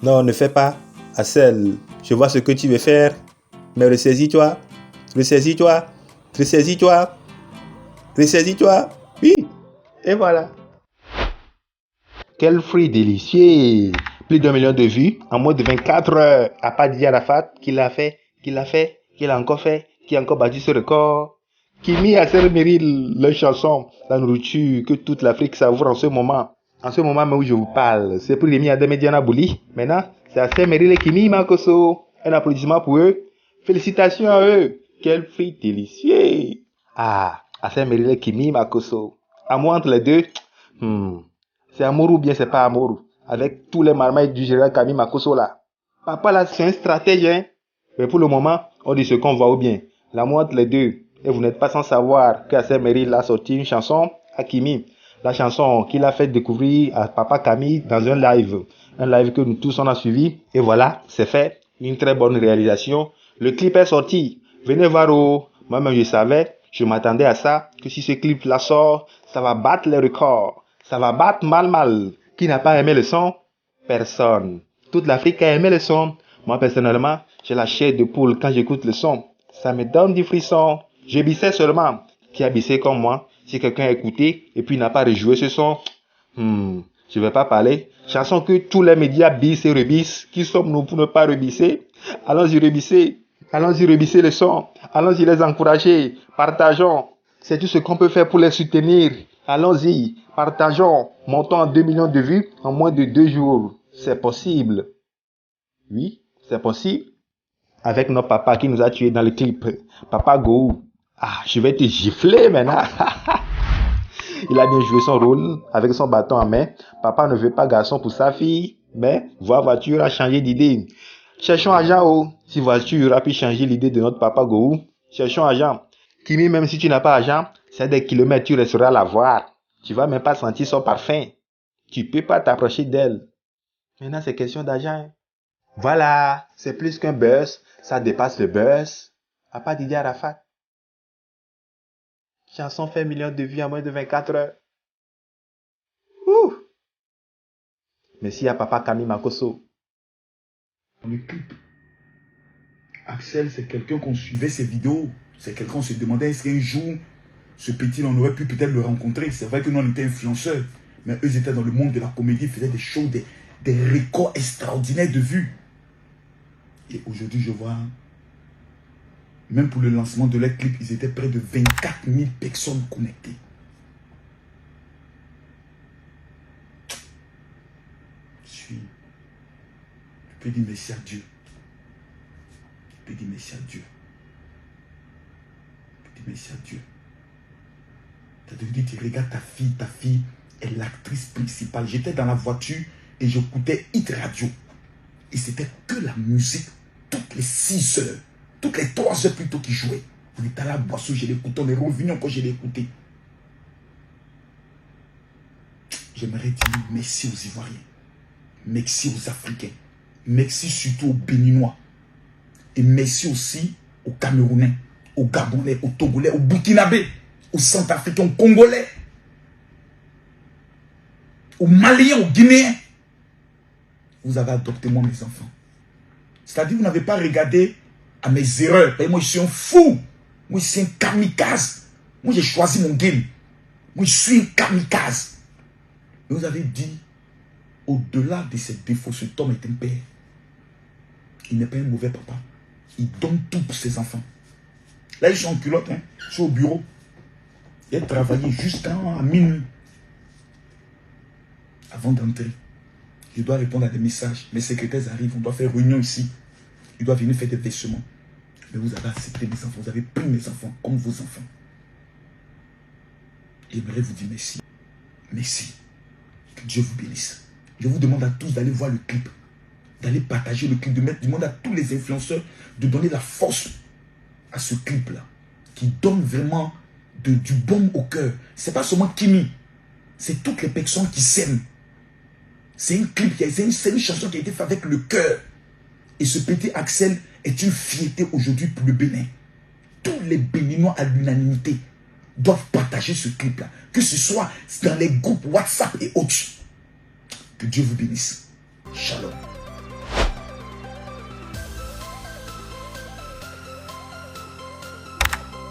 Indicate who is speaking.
Speaker 1: Non, ne fais pas. Axel, je vois ce que tu veux faire. Mais ressaisis-toi. Ressaisis-toi. Ressaisis-toi. Ressaisis-toi. Oui. Et voilà. Quel fruit délicieux. Plus d'1 million de vues en moins de 24 heures. À part Didier Arafat, qu'il a encore fait, qui a encore battu ce record. Kimi Axel Meryl, leur chanson, la nourriture que toute l'Afrique savoure en ce moment. En ce moment même où je vous parle, c'est pour Rémi Adem et Diana Bouli. Maintenant, c'est Axel Meryl et Kimi Makosso. Un applaudissement pour eux. Félicitations à eux. Quel fruit délicieux. Ah, Axel Meryl et Kimi Makosso. Amour entre les deux. C'est amour ou bien c'est pas amour. Avec tous les marmailles du général Camille Makosso là. Papa là, c'est un stratège, hein. Mais pour le moment, on dit ce qu'on voit ou bien. L'amour entre les deux. Et vous n'êtes pas sans savoir qu'Assel Meryl a sorti une chanson à Kimi. La chanson qu'il a fait découvrir à Papa Camille dans un live. Un live que nous tous on a suivi. Et voilà, c'est fait. Une très bonne réalisation. Le clip est sorti. Venez voir au... Moi-même je savais, je m'attendais à ça, que si ce clip là sort, ça va battre les records. Ça va battre mal. Qui n'a pas aimé le son? Personne. Toute l'Afrique a aimé le son. Moi personnellement, j'ai la chair de poule quand j'écoute le son. Ça me donne du frisson. Je bissais seulement. Qui a bissé comme moi? Si quelqu'un a écouté et puis n'a pas rejoué ce son, je vais pas parler. Chanson que tous les médias bissent et rebissent. Qui sommes-nous pour ne pas rebisser? Allons-y rebisser. Allons-y rebisser le son. Allons-y les encourager. Partageons. C'est tout ce qu'on peut faire pour les soutenir. Allons-y. Partageons. Montons à 2 millions de vues en moins de 2 jours. C'est possible. Oui, c'est possible. Avec notre papa qui nous a tués dans le clip. Papa Go. Ah, je vais te gifler maintenant. Il a bien joué son rôle avec son bâton en main. Papa ne veut pas garçon pour sa fille, mais voiture a changé d'idée. Cherchons argent, si voiture a pu changer l'idée de notre papa Go. Cherchons argent. Kimi, même si tu n'as pas argent, c'est des kilomètres, tu resteras à la voir. Tu vas même pas sentir son parfum. Tu peux pas t'approcher d'elle. Maintenant, c'est question d'argent. Voilà, c'est plus qu'un buzz, ça dépasse le buzz. À part Didier Arafat. Chanson fait 1 million de vues en moins de 24 heures. Ouh! Merci à Papa Camille Makosso.
Speaker 2: Le clip. Axel, c'est quelqu'un qu'on suivait ses vidéos. C'est quelqu'un qu'on se demandait est-ce qu'un jour, ce petit, on aurait pu peut-être le rencontrer. C'est vrai que nous, on était influenceurs. Mais eux étaient dans le monde de la comédie, ils faisaient des shows, des records extraordinaires de vues. Et aujourd'hui, je vois, même pour le lancement de leur clip, ils étaient près de 24 000 personnes connectées. Je peux dire merci à Dieu. Je peux dire merci à Dieu. Je peux dire merci à Dieu. C'est-à-dire, tu regardes ta fille est l'actrice principale. J'étais dans la voiture et j'écoutais Hit Radio. Et c'était que la musique, toutes les 6 heures, toutes les 3 heures plutôt qui jouait. On était à la boisson, je l'écoutais, on est revenu encore, je l'ai écouté. J'aimerais dire merci aux Ivoiriens, merci aux Africains, merci surtout aux Béninois, et merci aussi aux Camerounais, aux Gabonais, aux Togolais, aux Burkinabés, aux Centrafricains, aux Congolais, aux Maliens, aux Guinéens. Vous avez adopté moi mes enfants. C'est-à-dire vous n'avez pas regardé à mes erreurs. Et moi je suis un fou. Moi je suis un kamikaze. Moi j'ai choisi mon game. Moi je suis un kamikaze. Et vous avez dit, au-delà de ses défauts, cet homme est un père. Il n'est pas un mauvais papa. Il donne tout pour ses enfants. Là ils sont en culotte, hein. Je suis au bureau. Il a travaillé jusqu'à minuit. Avant d'entrer. Je dois répondre à des messages. Mes secrétaires arrivent, on doit faire réunion ici. Ils doivent venir faire des versements. Mais vous avez accepté mes enfants, vous avez pris mes enfants comme vos enfants. J'aimerais vous dire merci. Merci. Que Dieu vous bénisse. Je vous demande à tous d'aller voir le clip. D'aller partager le clip. De demander à tous les influenceurs de donner la force à ce clip-là. Qui donne vraiment du baume au cœur. Ce n'est pas seulement Kimi. C'est toutes les personnes qui s'aiment. C'est un clip, c'est une chanson qui a été faite avec le cœur. Et ce petit Axel est une fierté aujourd'hui pour le Bénin. Tous les Béninois à l'unanimité doivent partager ce clip-là. Que ce soit dans les groupes WhatsApp et autres. Que Dieu vous bénisse. Shalom.